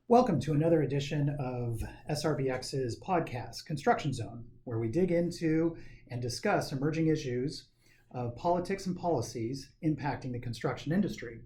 Welcome to another edition of SRBX's podcast, Construction Zone, where we dig into and discuss emerging issues of politics and policies impacting the construction industry.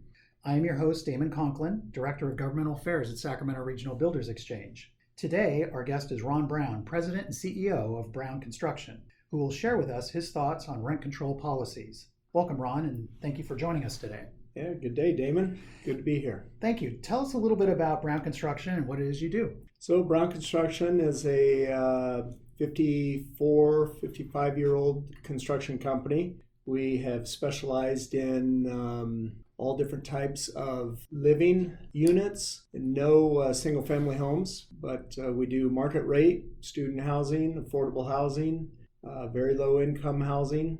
I am your host, Damon Conklin, Director of Governmental Affairs at Sacramento Regional Builders Exchange. Today, our guest is Ron Brown, President and CEO of Brown Construction, who will share with us his thoughts on rent control policies. Welcome, Ron, and thank you for joining us today. Yeah, good day, Damon. Good to be here. Thank you. Tell us a little bit about Brown Construction and what it is you do. So Brown Construction is a 55-year-old construction company. We have specialized in all different types of living units, no single-family homes, but we do market rate, student housing, affordable housing, very low-income housing.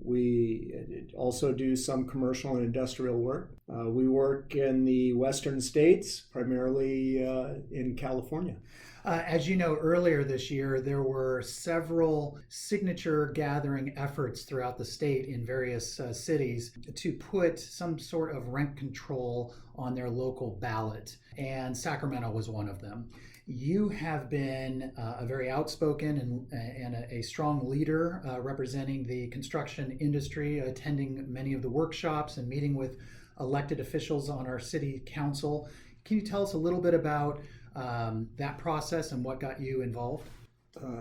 We also do some commercial and industrial work. We work in the western states, primarily in California. As you know, earlier this year, there were several signature gathering efforts throughout the state in various cities to put some sort of rent control on their local ballot, and Sacramento was one of them. You have been a very outspoken and a strong leader representing the construction industry, attending many of the workshops and meeting with elected officials on our city council. Can you tell us a little bit about that process and what got you involved?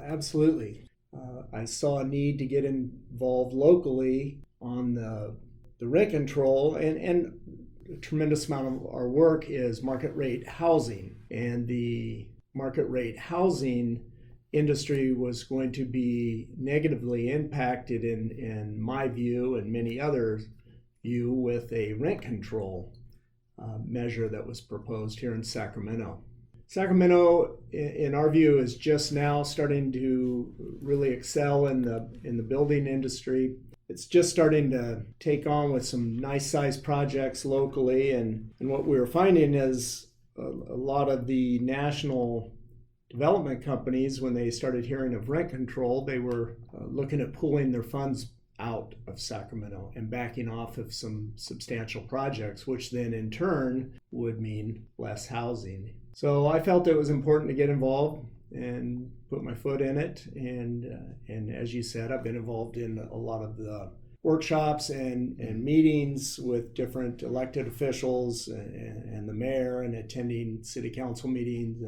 Absolutely. I saw a need to get involved locally on the rent control, and a tremendous amount of our work is market rate housing, and the market rate housing industry was going to be negatively impacted in my view and many others' view with a rent control measure that was proposed here in Sacramento. Sacramento, in our view, is just now starting to really excel in the building industry. It's just starting to take on with some nice sized projects locally, and what we were finding is a lot of the national development companies, when they started hearing of rent control, they were looking at pulling their funds out of Sacramento and backing off of some substantial projects, which then in turn would mean less housing. So I felt it was important to get involved and put my foot in it. And as you said, I've been involved in a lot of the workshops and meetings with different elected officials and the mayor, and attending city council meetings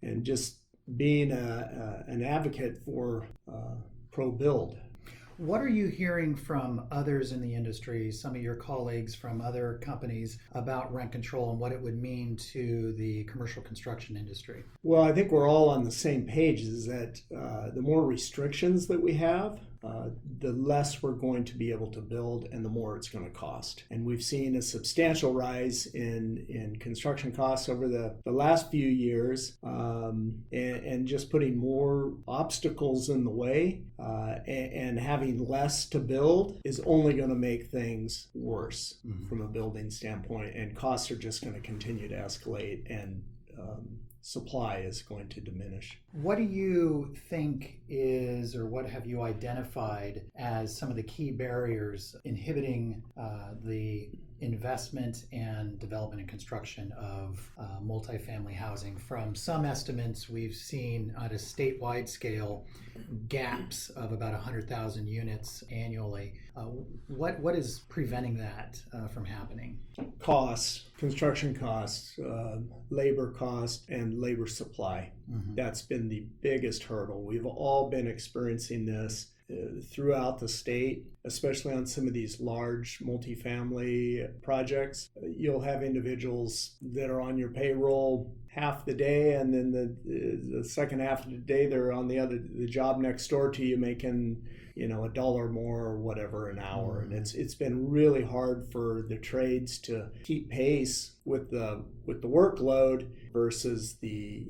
and just being an advocate for pro-build. What are you hearing from others in the industry, some of your colleagues from other companies, about rent control and what it would mean to the commercial construction industry? Well, I think we're all on the same page, is that the more restrictions that we have, the less we're going to be able to build and the more it's going to cost. And we've seen a substantial rise in construction costs over the last few years, and just putting more obstacles in the way and having less to build is only going to make things worse from a building standpoint, and costs are just going to continue to escalate, and supply is going to diminish. What do you think is, or what have you identified as some of the key barriers inhibiting the investment and development and construction of multifamily housing? From some estimates we've seen at a statewide scale gaps of about 100,000 units annually. What is preventing that from happening? Costs, construction costs, labor costs, and labor supply. That's been the biggest hurdle. We've all been experiencing this throughout the state, especially on some of these large multifamily projects. You'll have individuals that are on your payroll half the day, and then the second half of the day they're on the job next door to you, making $1 more or whatever an hour. And it's been really hard for the trades to keep pace with the workload versus the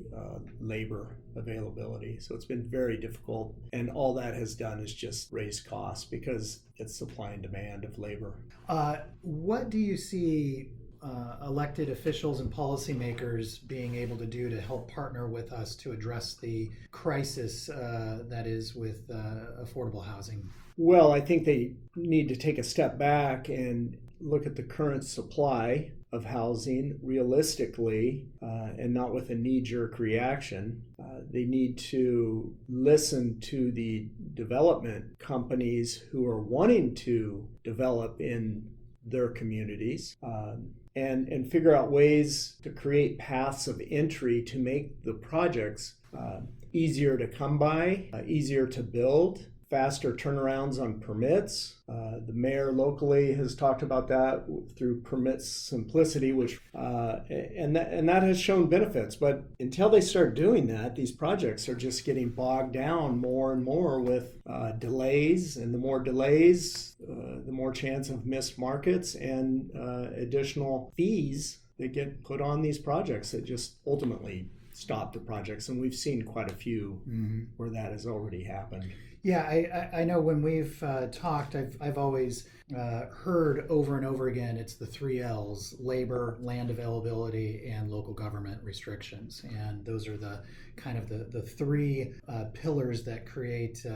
labor availability. So it's been very difficult, and all that has done is just raise costs because it's supply and demand of labor. What do you see elected officials and policymakers being able to do to help partner with us to address the crisis that is with affordable housing? Well, I think they need to take a step back and look at the current supply of housing realistically and not with a knee-jerk reaction. They need to listen to the development companies who are wanting to develop in their communities and figure out ways to create paths of entry to make the projects easier to come by, easier to build, faster turnarounds on permits. The mayor locally has talked about that through permit simplicity, which and that has shown benefits. But until they start doing that, these projects are just getting bogged down more and more with delays, and the more delays, the more chance of missed markets and additional fees that get put on these projects that just ultimately stop the projects. And we've seen quite a few where that has already happened. Yeah, I know when we've talked, I've always heard over and over again, it's the 3 L's: labor, land availability, and local government restrictions. And those are the kind of the 3 pillars that create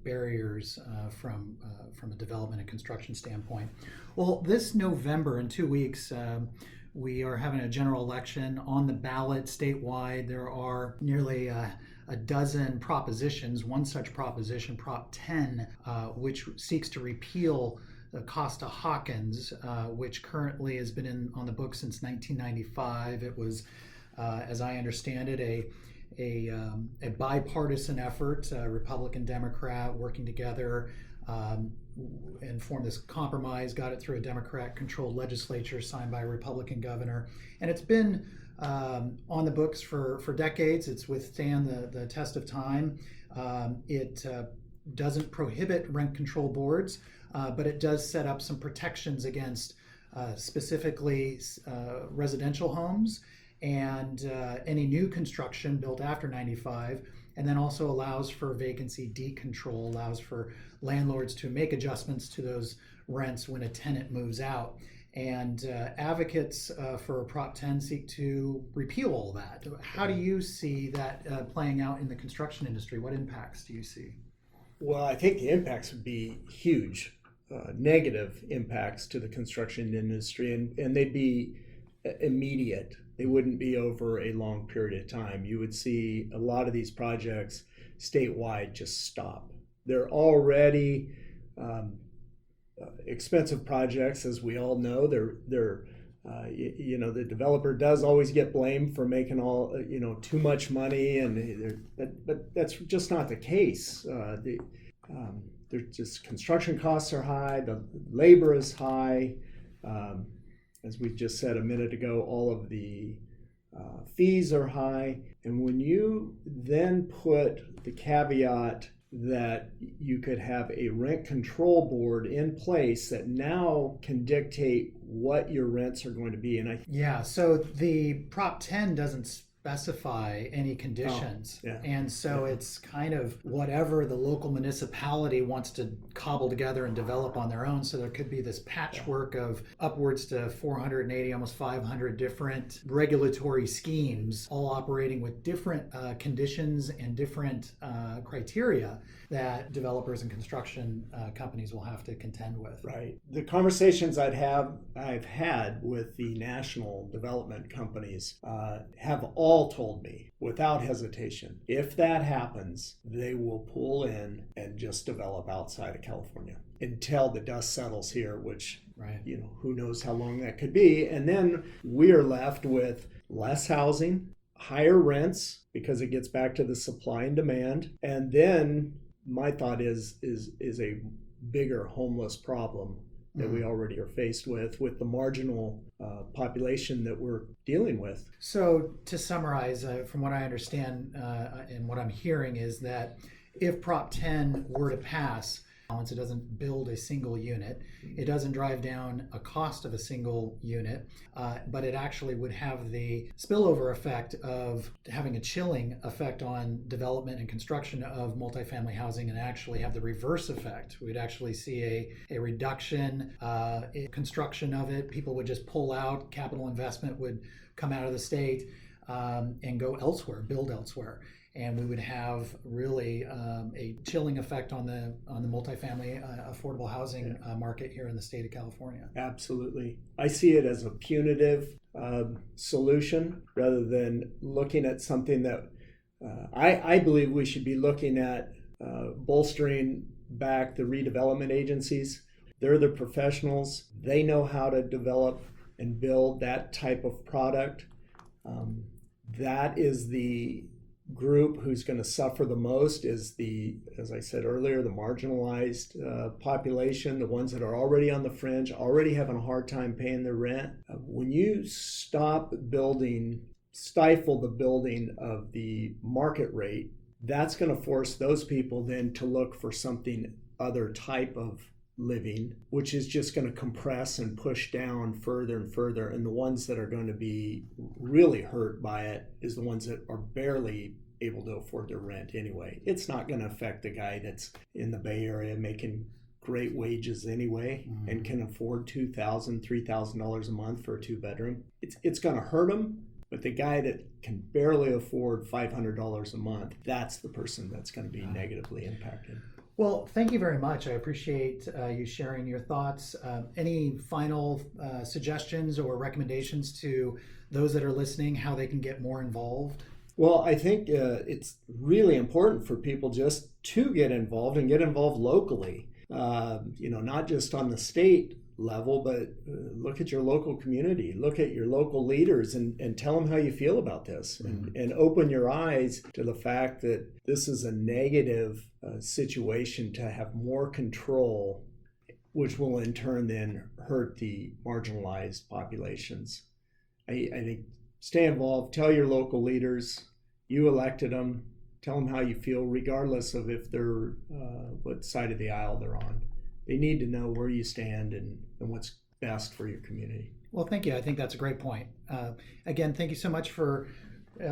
barriers from a development and construction standpoint. Well, this November, in 2 weeks, we are having a general election on the ballot statewide. There are nearly a dozen propositions. One such proposition, Prop 10, which seeks to repeal the Costa-Hawkins, which currently has been on the books since 1995. It was, as I understand it, a bipartisan effort, Republican, Democrat working together, and formed this compromise, got it through a Democrat-controlled legislature signed by a Republican governor. And it's been on the books for decades. It's withstand the test of time. It doesn't prohibit rent control boards, but it does set up some protections against specifically residential homes and any new construction built after 95, and then also allows for vacancy decontrol, allows for landlords to make adjustments to those rents when a tenant moves out. And advocates for Prop 10 seek to repeal all that. How do you see that playing out in the construction industry? What impacts do you see? Well, I think the impacts would be huge, negative impacts to the construction industry, and they'd be immediate. They wouldn't be over a long period of time. You would see a lot of these projects statewide just stop. They're already expensive projects, as we all know. They're the developer does always get blamed for making too much money, but that's just not the case. There's just construction costs are high, the labor is high. As we just said a minute ago, all of the fees are high. And when you then put the caveat that you could have a rent control board in place that now can dictate what your rents are going to be. So the Prop 10 doesn't specify any conditions. And so it's kind of whatever the local municipality wants to cobble together and develop on their own. So there could be this patchwork of upwards to 480, almost 500 different regulatory schemes, all operating with different conditions and different criteria that developers and construction companies will have to contend with. Right. The conversations I've had with the national development companies have all told me without hesitation, if that happens, they will pull in and just develop outside of California until the dust settles here, which who knows how long that could be. And then we are left with less housing, higher rents, because it gets back to the supply and demand. And then my thought is a bigger homeless problem that we already are faced with the marginal population that we're dealing with. So to summarize, from what I understand and what I'm hearing is that if Prop 10 were to pass, it doesn't build a single unit, it doesn't drive down a cost of a single unit, but it actually would have the spillover effect of having a chilling effect on development and construction of multifamily housing, and actually have the reverse effect. We'd actually see a reduction in construction of it. People would just pull out, capital investment would come out of the state. and go elsewhere, build elsewhere. And we would have really a chilling effect on the multifamily affordable housing market here in the state of California. Absolutely. I see it as a punitive solution rather than looking at something that I believe we should be looking at bolstering back the redevelopment agencies. They're the professionals. They know how to develop and build that type of product. That is the group who's going to suffer the most, is the, as I said earlier, the marginalized population, the ones that are already on the fringe, already having a hard time paying their rent. When you stifle the building of the market rate, that's going to force those people then to look for something other type of living, which is just going to compress and push down further and further. And the ones that are going to be really hurt by it is the ones that are barely able to afford their rent anyway. It's not going to affect the guy that's in the Bay Area making great wages anyway and can afford $2,000, $3,000 a month for a 2-bedroom. It's going to hurt him. But the guy that can barely afford $500 a month, that's the person that's going to be negatively impacted. Well, thank you very much. I appreciate you sharing your thoughts. Any final suggestions or recommendations to those that are listening, how they can get more involved? Well, I think it's really important for people just to get involved and get involved locally. Not just on the state level, but look at your local community, look at your local leaders and tell them how you feel about this and open your eyes to the fact that this is a negative situation to have more control, which will in turn then hurt the marginalized populations. I think stay involved, tell your local leaders, you elected them, tell them how you feel regardless of if they're what side of the aisle they're on. They need to know where you stand and what's best for your community. Well, thank you. I think that's a great point. Again, thank you so much for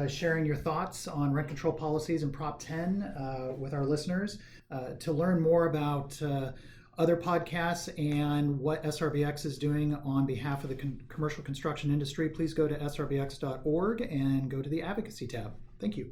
sharing your thoughts on rent control policies and Prop 10 with our listeners. To learn more about other podcasts and what SRBX is doing on behalf of the commercial construction industry, please go to srbx.org and go to the advocacy tab. Thank you.